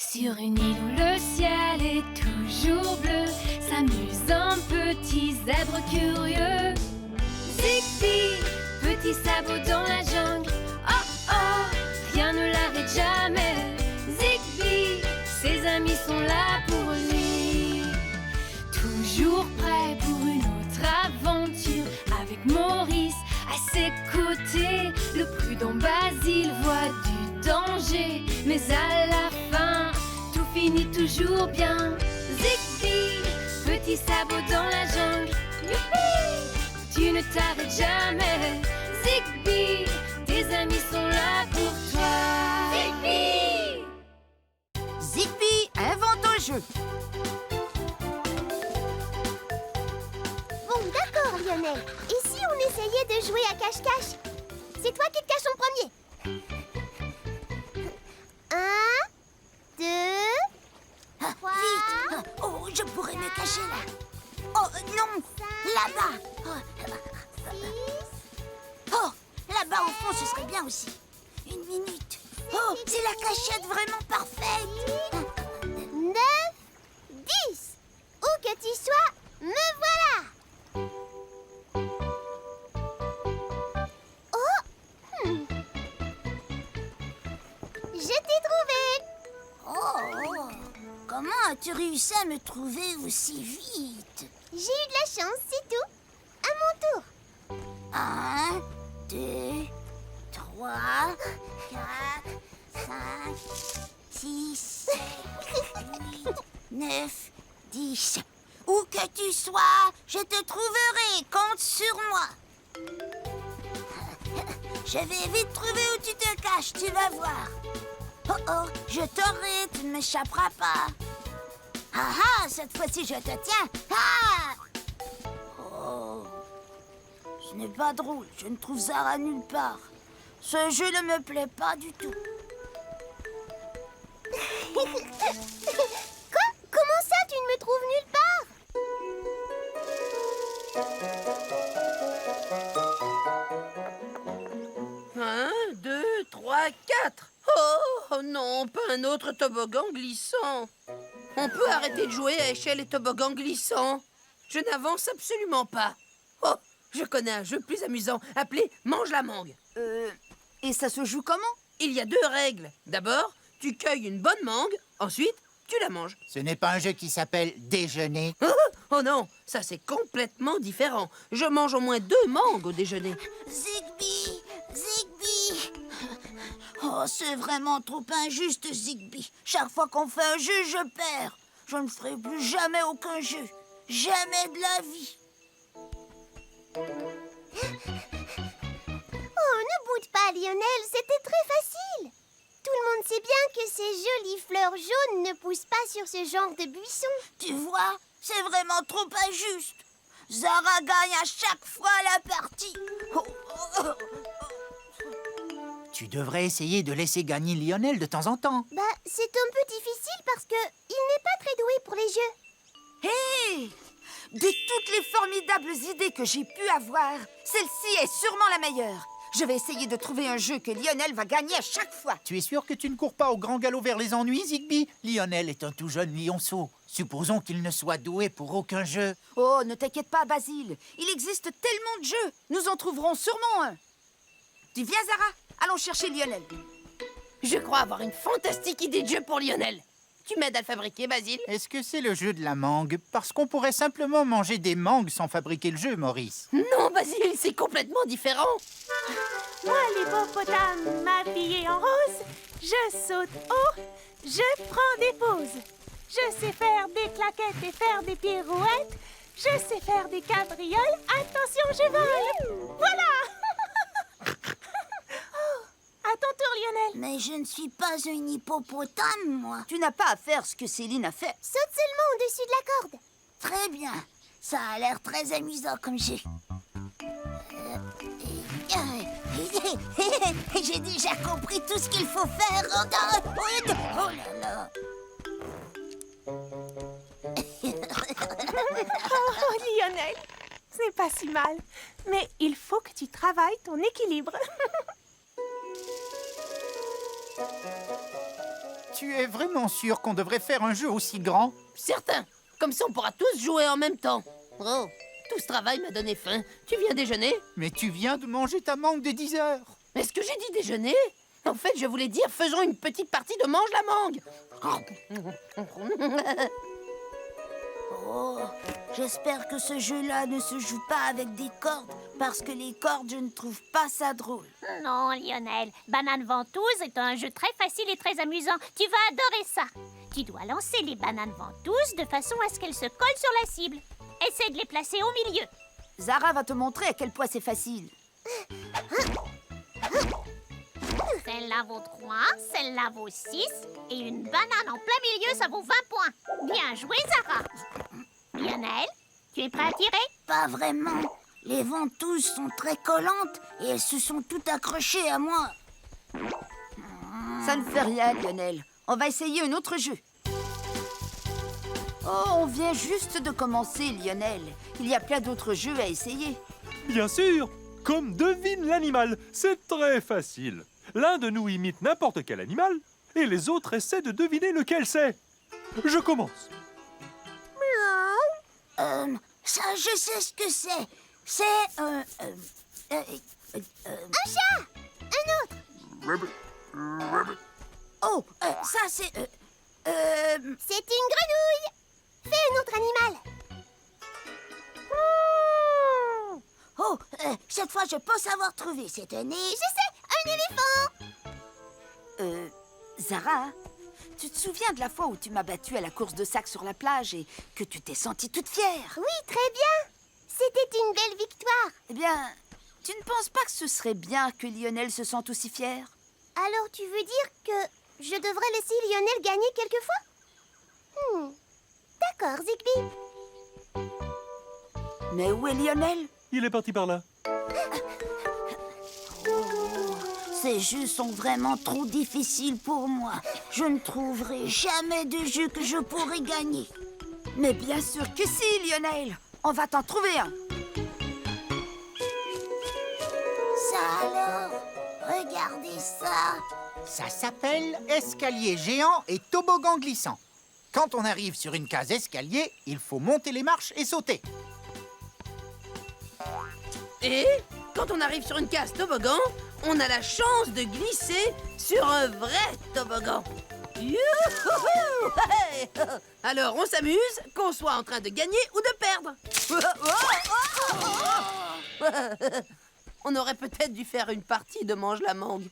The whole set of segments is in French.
Sur une île où le ciel est toujours bleu, s'amuse un petit zèbre curieux. Zigby, petit sabot dans la jungle. Oh oh, rien ne l'arrête jamais. Zigby, ses amis sont là pour lui. Toujours prêt pour une autre aventure. Avec Maurice à ses côtés, le prudent Basile voit du danger. Mais à la fin, tout finit toujours bien. Zigby, petit sabot dans la jungle. Youpi, tu ne t'arrêtes jamais. Zigby, tes amis sont là pour toi. Zigby! Zigby invente un jeu. Bon, d'accord, Lionel. Et si on essayait de jouer à cache-cache? C'est toi qui te caches en premier. 1, 2, 3, Vite! Oh, je pourrais me cacher là. Oh, non! Là-bas! 6, Oh, là-bas au fond, ce serait bien aussi. Une minute. Oh, c'est la cachette vraiment parfaite. 9, 10. Où que tu sois, me voilà. Oh, je t'ai trouvé. Oh, comment as-tu réussi à me trouver aussi vite? J'ai eu de la chance, c'est tout. À mon tour. 1, 2, 3, 4, 5, 6, 7, 8, 9, 10. Où que tu sois, je te trouverai. Compte sur moi. Je vais vite trouver où tu te caches, tu vas voir. Oh oh, je t'aurai, tu ne m'échapperas pas. Ah ah, cette fois-ci je te tiens. Ah! Oh, ce n'est pas drôle, je ne trouve Zara nulle part. Ce jeu ne me plaît pas du tout. Quoi? Comment ça, tu ne me trouves nulle part? 1, 2, 3, 4. Oh non, pas un autre toboggan glissant. On peut arrêter de jouer à échelle et toboggan glissant. Je n'avance absolument pas. Oh, je connais un jeu plus amusant appelé Mange la mangue. Et ça se joue comment? Il y a 2 règles. D'abord, tu cueilles une bonne mangue. Ensuite, tu la manges. Ce n'est pas un jeu qui s'appelle déjeuner. Oh non, ça c'est complètement différent. Je mange au moins 2 mangues au déjeuner. Zigby! Zigby! Oh, c'est vraiment trop injuste, Zigby. Chaque fois qu'on fait un jeu, je perds. Je ne ferai plus jamais aucun jeu. Jamais de la vie. Oh, ne boude pas, Lionel, c'était très facile. Tout le monde sait bien que ces jolies fleurs jaunes ne poussent pas sur ce genre de buisson. Tu vois, c'est vraiment trop injuste. Zara gagne à chaque fois la partie. Oh, oh, oh. Tu devrais essayer de laisser gagner Lionel de temps en temps. Bah, c'est un peu difficile parce que il n'est pas très doué pour les jeux. Hé! De toutes les formidables idées que j'ai pu avoir, celle-ci est sûrement la meilleure. Je vais essayer de trouver un jeu que Lionel va gagner à chaque fois. Tu es sûr que tu ne cours pas au grand galop vers les ennuis, Zigby? Lionel est un tout jeune lionceau. Supposons qu'il ne soit doué pour aucun jeu. Oh, ne t'inquiète pas, Basile. Il existe tellement de jeux. Nous en trouverons sûrement un. Tu viens, Zara? Allons chercher Lionel. Je crois avoir une fantastique idée de jeu pour Lionel. Tu m'aides à le fabriquer, Basile? Est-ce que c'est le jeu de la mangue? Parce qu'on pourrait simplement manger des mangues sans fabriquer le jeu, Maurice. Non, Basile, c'est complètement différent. Moi, l'hippopotame, m'habillé en rose, je saute haut, je prends des pauses. Je sais faire des claquettes et faire des pirouettes. Je sais faire des cabrioles. Attention, je vole. Voilà. Oh, à ton tour, Lionel. Mais je ne suis pas un hippopotame, moi. Tu n'as pas à faire ce que Céline a fait. Saute seulement au-dessus de la corde. Très bien. Ça a l'air très amusant comme jeu. J'ai déjà compris tout ce qu'il faut faire. Oh là là. Oh, Lionel, c'est pas si mal. Mais il faut que tu travailles ton équilibre. Tu es vraiment sûr qu'on devrait faire un jeu aussi grand? Certain. Comme ça, on pourra tous jouer en même temps. Oh, tout ce travail m'a donné faim. Tu viens déjeuner? Mais tu viens de manger ta mangue de 10 heures. Est-ce que j'ai dit déjeuner? En fait, je voulais dire faisons une petite partie de mange la mangue. Oh, j'espère que ce jeu-là ne se joue pas avec des cordes, parce que les cordes, je ne trouve pas ça drôle. Non, Lionel, Banane Ventouse est un jeu très facile et très amusant. Tu vas adorer ça. Tu dois lancer les bananes ventouses de façon à ce qu'elles se collent sur la cible. Essaie de les placer au milieu. Zara va te montrer à quel point c'est facile. Celle-là vaut 3, celle-là vaut 6, et une banane en plein milieu, ça vaut 20 points. Bien joué, Zara. Lionel, tu es prêt à tirer? Pas vraiment. Les ventouses sont très collantes et elles se sont toutes accrochées à moi. Ça ne fait rien, Lionel. On va essayer un autre jeu. Oh, on vient juste de commencer, Lionel. Il y a plein d'autres jeux à essayer. Bien sûr, comme devine l'animal, c'est très facile. L'un de nous imite n'importe quel animal et les autres essaient de deviner lequel c'est. Je commence. Ça, je sais ce que c'est. C'est Un chat! Un autre! Oh, ça c'est C'est une grenouille! Fais un autre animal! Oh, cette fois je pense avoir trouvé. C'est un Je sais! Un éléphant! Zara, tu te souviens de la fois où tu m'as battue à la course de sac sur la plage et que tu t'es sentie toute fière? Oui, très bien! C'était une belle victoire! Eh bien, tu ne penses pas que ce serait bien que Lionel se sente aussi fier? Alors tu veux dire que je devrais laisser Lionel gagner quelquefois? D'accord, Zigbee. Mais où est Lionel? Il est parti par là. Ces jeux sont vraiment trop difficiles pour moi. Je ne trouverai jamais de jeu que je pourrais gagner. Mais bien sûr que si, Lionel. On va t'en trouver un. Ça alors? Regardez ça. Ça s'appelle escalier géant et toboggan glissant. Quand on arrive sur une case escalier, il faut monter les marches et sauter. Et quand on arrive sur une case toboggan, on a la chance de glisser sur un vrai toboggan. Youhou! Hey! Alors on s'amuse, qu'on soit en train de gagner ou de perdre. On aurait peut-être dû faire une partie de mange la mangue.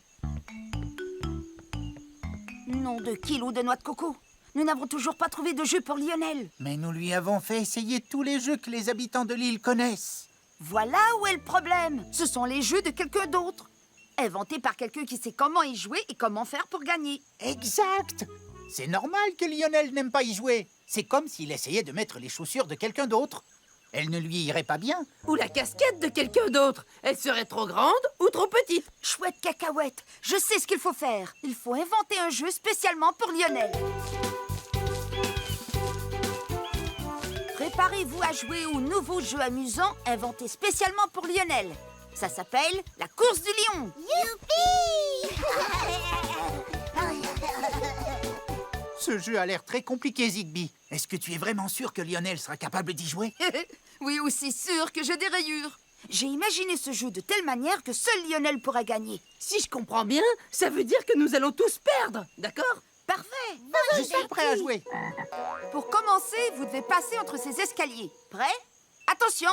Nom de kilos de noix de coco. Nous n'avons toujours pas trouvé de jeu pour Lionel. Mais nous lui avons fait essayer tous les jeux que les habitants de l'île connaissent. Voilà où est le problème. Ce sont les jeux de quelqu'un d'autre. Inventés par quelqu'un qui sait comment y jouer et comment faire pour gagner. Exact! C'est normal que Lionel n'aime pas y jouer. C'est comme s'il essayait de mettre les chaussures de quelqu'un d'autre. Elle ne lui irait pas bien. Ou la casquette de quelqu'un d'autre. Elle serait trop grande ou trop petite. Chouette cacahuète, je sais ce qu'il faut faire. Il faut inventer un jeu spécialement pour Lionel. Préparez-vous à jouer au nouveau jeu amusant inventé spécialement pour Lionel. Ça s'appelle la course du lion. Youpi! Ce jeu a l'air très compliqué, Zigbee. Est-ce que tu es vraiment sûr que Lionel sera capable d'y jouer? Oui, aussi sûr que j'ai des rayures. J'ai imaginé ce jeu de telle manière que seul Lionel pourra gagner. Si je comprends bien, ça veut dire que nous allons tous perdre, d'accord? Parfait. Je suis prêt à jouer. Pour commencer, vous devez passer entre ces escaliers. Prêt? Attention!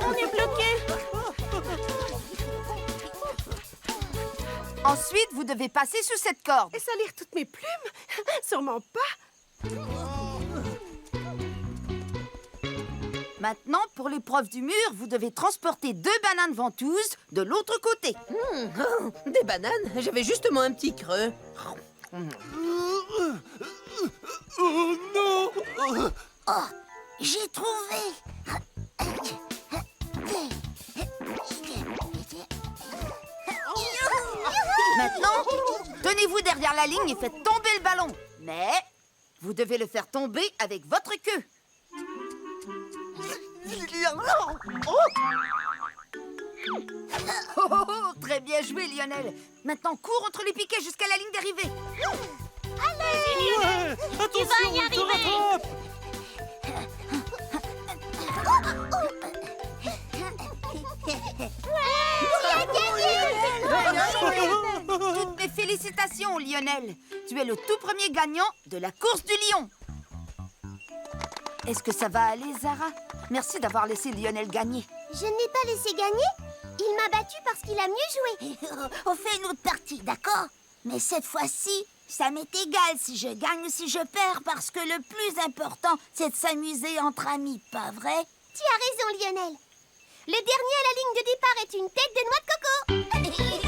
On est bloqué. Ensuite, vous devez passer sous cette corde. Et salir toutes mes plumes? Sûrement pas. Maintenant, pour l'épreuve du mur, vous devez transporter 2 bananes ventouses de l'autre côté. Des bananes? J'avais justement un petit creux. Oh non! Oh, j'ai trouvé! Maintenant, tenez-vous derrière la ligne et faites tomber le ballon. Mais vous devez le faire tomber avec votre queue. Oh, oh, oh, très bien joué, Lionel. Maintenant, cours entre les piquets jusqu'à la ligne d'arrivée. Ouais, attention, y il te arriver. rattrape. Toutes mes félicitations, Lionel. Tu es le tout premier gagnant de la course du lion. Est-ce que ça va aller, Zara? Merci d'avoir laissé Lionel gagner. Je ne l'ai pas laissé gagner. Il m'a battu parce qu'il a mieux joué. On fait une autre partie, d'accord? Mais cette fois-ci, ça m'est égal si je gagne ou si je perds, parce que le plus important, c'est de s'amuser entre amis, pas vrai? Tu as raison, Lionel. Le dernier à la ligne de départ est une tête de noix de coco.